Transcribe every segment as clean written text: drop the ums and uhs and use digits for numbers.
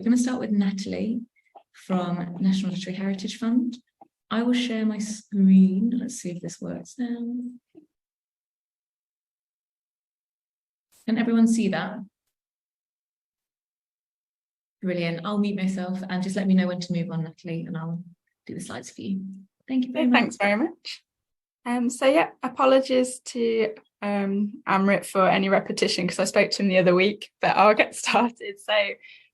going to start with Natalie from National Lottery Heritage Fund. I will share my screen. Let's see if this works now. Can everyone see that? Brilliant. I'll mute myself and just let me know when to move on, Natalie, and I'll do the slides for you. Thank you very much. Thanks very much. So yeah, apologies to Amrit for any repetition because I spoke to him the other week, but I'll get started. So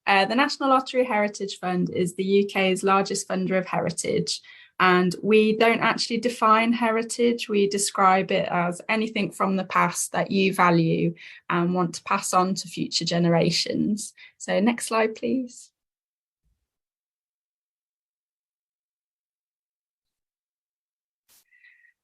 the National Lottery Heritage Fund is the UK's largest funder of heritage. And we don't actually define heritage. We describe it as anything from the past that you value and want to pass on to future generations. So next slide, please.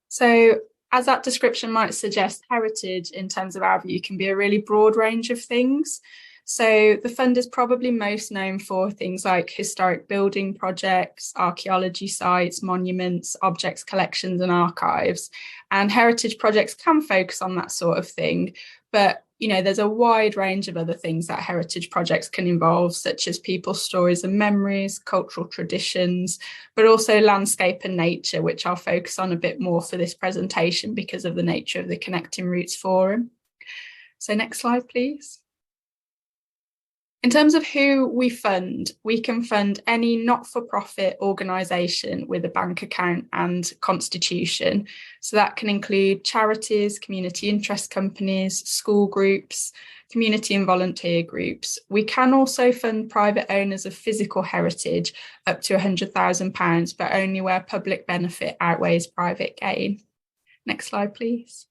So as that description might suggest, heritage in terms of our view can be a really broad range of things. So the fund is probably most known for things like historic building projects, archaeology sites, monuments, objects, collections and archives. And heritage projects can focus on that sort of thing. But, you know, there's a wide range of other things that heritage projects can involve, such as people's stories and memories, cultural traditions, but also landscape and nature, which I'll focus on a bit more for this presentation because of the nature of the Connecting Roots Forum. So next slide, please. In terms of who we can fund any not-for-profit organisation with a bank account and constitution. So that can include charities, community interest companies, school groups, community and volunteer groups. We can also fund private owners of physical heritage up to £100,000, but only where public benefit outweighs private gain. Next slide, please.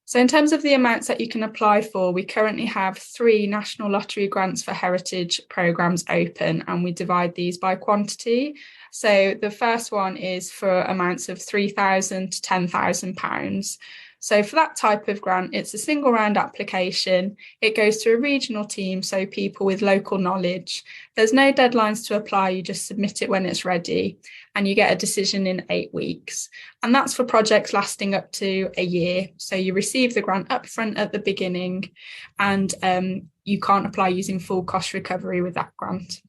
So in terms of the amounts that you can apply for, we currently have 3 National Lottery Grants for Heritage programmes open, and we divide these by quantity. So the first one is for amounts of £3,000 to £10,000. So for that type of grant, it's a single round application. It goes to a regional team, so people with local knowledge. There's no deadlines to apply, you just submit it when it's ready and you get a decision in 8 weeks. And that's for projects lasting up to a year. So you receive the grant upfront at the beginning and you can't apply using full cost recovery with that grant.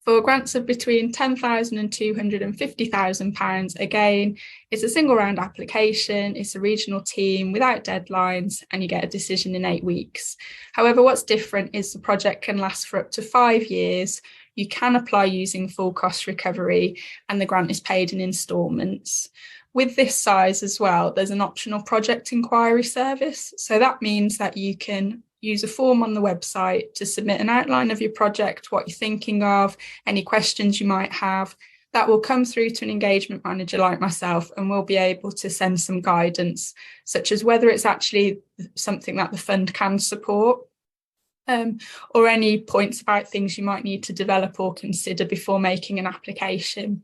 For grants of between £10,000 and £250,000, again, it's a single round application, it's a regional team without deadlines, and you get a decision in 8 weeks. However, what's different is the project can last for up to 5 years. You can apply using full cost recovery, and the grant is paid in instalments. With this size as well, there's an optional project inquiry service. So that means that you can use a form on the website to submit an outline of your project, what you're thinking of, any questions you might have. That will come through to an engagement manager like myself, and we'll be able to send some guidance, such as whether it's actually something that the fund can support, or any points about things you might need to develop or consider before making an application.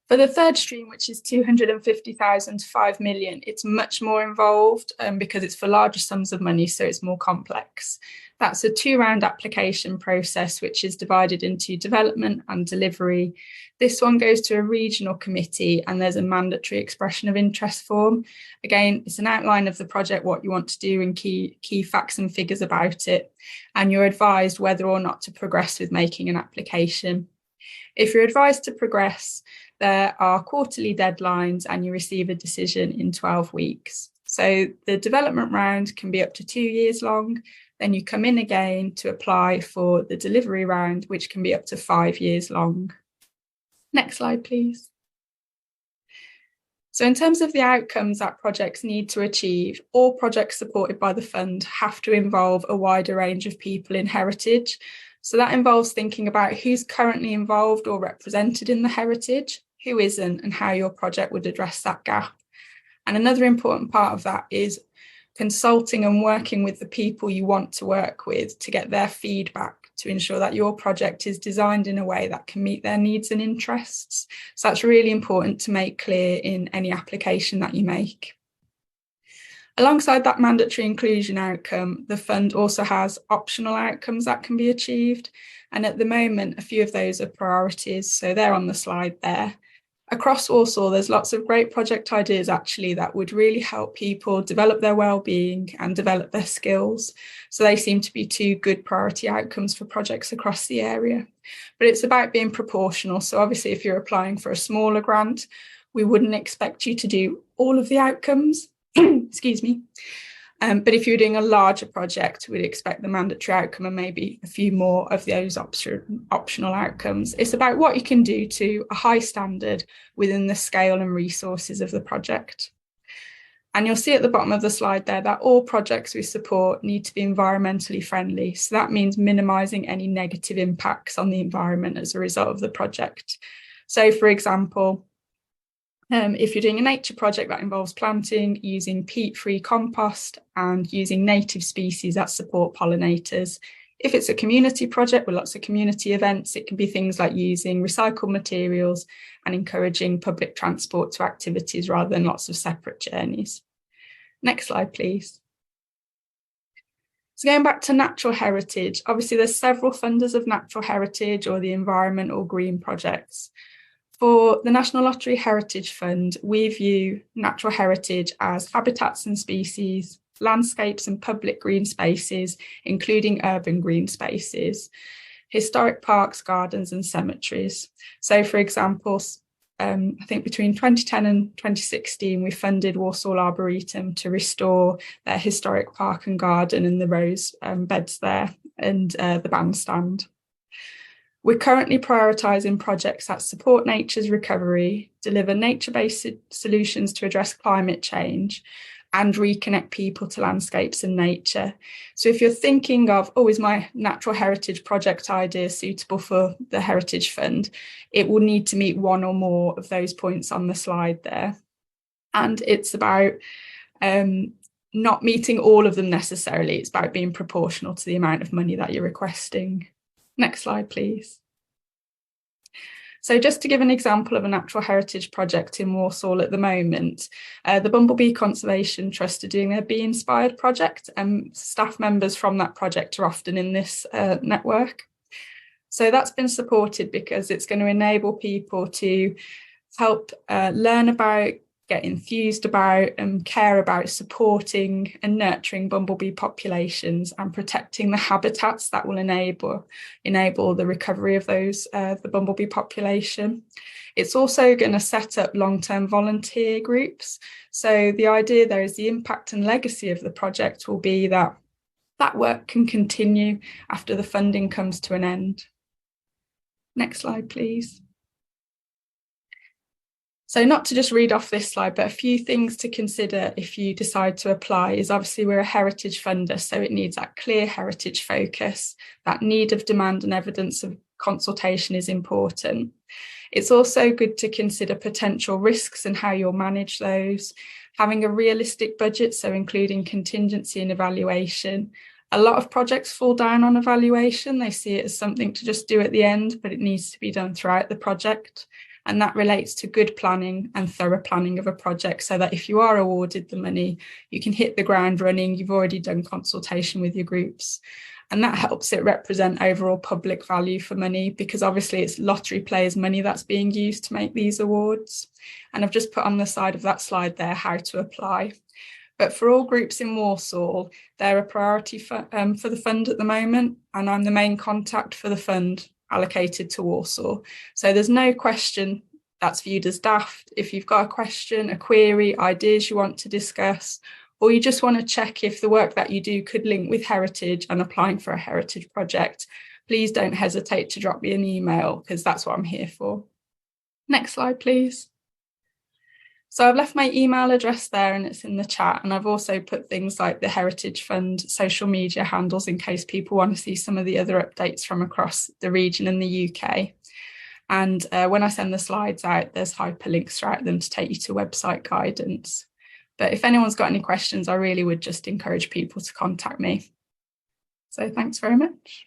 For the third stream, which is 250,000 to 5 million, it's much more involved because it's for larger sums of money, so it's more complex. That's a 2-round application process, which is divided into development and delivery. This one goes to a regional committee and there's a mandatory expression of interest form. Again, it's an outline of the project, what you want to do and key facts and figures about it. And you're advised whether or not to progress with making an application. If you're advised to progress, there are quarterly deadlines and you receive a decision in 12 weeks. So the development round can be up to 2 years long. Then you come in again to apply for the delivery round, which can be up to 5 years long. Next slide, please. So in terms of the outcomes that projects need to achieve, all projects supported by the fund have to involve a wider range of people in heritage. So that involves thinking about who's currently involved or represented in the heritage, who isn't, and how your project would address that gap. And another important part of that is consulting and working with the people you want to work with to get their feedback to ensure that your project is designed in a way that can meet their needs and interests. So that's really important to make clear in any application that you make. Alongside that mandatory inclusion outcome, the fund also has optional outcomes that can be achieved. And at the moment, a few of those are priorities. So they're on the slide there. Across Walsall, there's lots of great project ideas actually that would really help people develop their well-being and develop their skills. So they seem to be two good priority outcomes for projects across the area. But it's about being proportional. So obviously, if you're applying for a smaller grant, we wouldn't expect you to do all of the outcomes. Excuse me. But if you're doing a larger project, we'd expect the mandatory outcome and maybe a few more of those optional outcomes. It's about what you can do to a high standard within the scale and resources of the project. And you'll see at the bottom of the slide there that all projects we support need to be environmentally friendly. So that means minimising any negative impacts on the environment as a result of the project. So for example, if you're doing a nature project that involves planting, using peat-free compost and using native species that support pollinators. If it's a community project with lots of community events, it can be things like using recycled materials and encouraging public transport to activities rather than lots of separate journeys. Next slide, please. So going back to natural heritage, obviously there's several funders of natural heritage or the environment or green projects. For the National Lottery Heritage Fund, we view natural heritage as habitats and species, landscapes and public green spaces, including urban green spaces, historic parks, gardens and cemeteries. So for example, I think between 2010 and 2016, we funded Walsall Arboretum to restore their historic park and garden and the rose beds there and the bandstand. We're currently prioritising projects that support nature's recovery, deliver nature-based solutions to address climate change, and reconnect people to landscapes and nature. So if you're thinking of, oh, is my natural heritage project idea suitable for the Heritage Fund, it will need to meet one or more of those points on the slide there. And it's about not meeting all of them necessarily. It's about being proportional to the amount of money that you're requesting. Next slide, please. So just to give an example of a natural heritage project in Walsall at the moment, the Bumblebee Conservation Trust are doing their Bee Inspired project, and staff members from that project are often in this network. So that's been supported because it's going to enable people to help learn about, get enthused about and care about supporting and nurturing bumblebee populations and protecting the habitats that will enable the recovery of those the bumblebee population. It's also going to set up long-term volunteer groups. So the idea there is the impact and legacy of the project will be that that work can continue after the funding comes to an end. Next slide, please. So not to just read off this slide, but a few things to consider if you decide to apply is obviously we're a heritage funder, so it needs that clear heritage focus. That need of demand and evidence of consultation is important. It's also good to consider potential risks and how you'll manage those. Having a realistic budget, so including contingency and evaluation. A lot of projects fall down on evaluation. They see it as something to just do at the end, but it needs to be done throughout the project. And that relates to good planning and thorough planning of a project so that if you are awarded the money, you can hit the ground running. You've already done consultation with your groups. And that helps it represent overall public value for money because obviously it's lottery players' money that's being used to make these awards. And I've just put on the side of that slide there how to apply. But for all groups in Walsall, they're a priority for the fund at the moment. And I'm the main contact for the fund allocated to Walsall. So there's no question that's viewed as daft. If you've got a question, a query, ideas you want to discuss, or you just want to check if the work that you do could link with heritage and applying for a heritage project, please don't hesitate to drop me an email because that's what I'm here for. Next slide, please. So I've left my email address there and it's in the chat. And I've also put things like the Heritage Fund social media handles in case people want to see some of the other updates from across the region and the UK. And when I send the slides out, there's hyperlinks throughout them to take you to website guidance. But if anyone's got any questions, I really would just encourage people to contact me. So thanks very much.